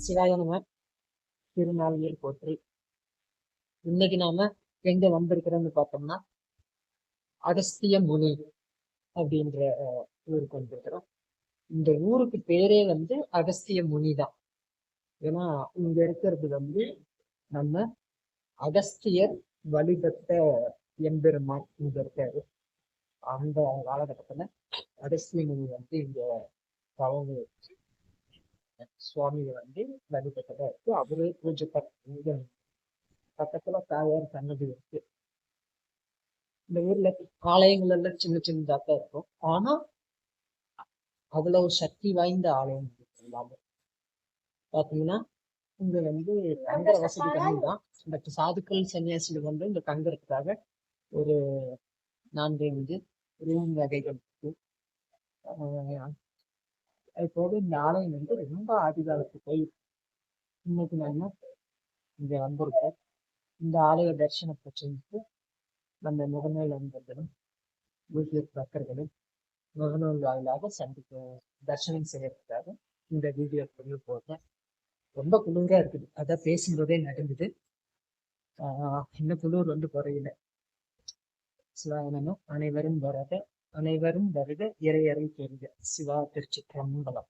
சிவாய நம. திருநாளில் போற்றி. இன்னைக்கு நாம எங்க வந்திருக்கிறோம்னு பார்த்தோம்னா அகஸ்திய முனி அப்படின்ற ஊருக்கு வந்திருக்கிறோம். இந்த ஊருக்கு பேரே அகஸ்திய முனி தான். ஏன்னா இங்க இருக்கிறது நம்ம அகஸ்தியர் வழிபட்ட எம்பெருமான் இங்க இருக்காரு. அந்த காலகட்டத்துல அகஸ்திய முனி இங்க தவறு சுவாமியை வழிபட்டதா இருக்கு. அவரு பூஜை இங்க பக்கத்துல தாயார் சன்னதி இருக்கு. இந்த ஊர்ல ஆலயங்கள் எல்லாம் சின்ன சின்னதாத்தான் இருக்கும். ஆனா அவ்வளவு சக்தி வாய்ந்த ஆலயம் இல்லாம பாத்தீங்கன்னா இங்க தங்குற வசதி கம்மி தான். இந்த சாதுக்கள் சன்னியாசிகள் இந்த தங்குறதுக்காக ஒரு 4-5 ரூம் வகைகள் இருக்கு. இப்போது இந்த ஆலயம் ரொம்ப ஆதிகாலத்து போய் இன்னைக்கு நாம இங்க வந்திருக்கோம். இந்த ஆலய தரிசனத்தை செஞ்சுட்டு நம்ம முகநூல் நண்பர்களும் யூடியூப் பக்தர்களும் முகநூல் வாயிலாக தரிசனம் செய்யறதுக்காக இந்த வீடியோ பதிவு போட்டேன். ரொம்ப குளிரா இருக்குது. அதான் பேசும்போதே நடந்தது. இன்னும் குளிர் குறையில. சிவாயனமும் அனைவரும் வருக இறையறை பெறுக. சிவா திருச்சிற்றம்பலம்.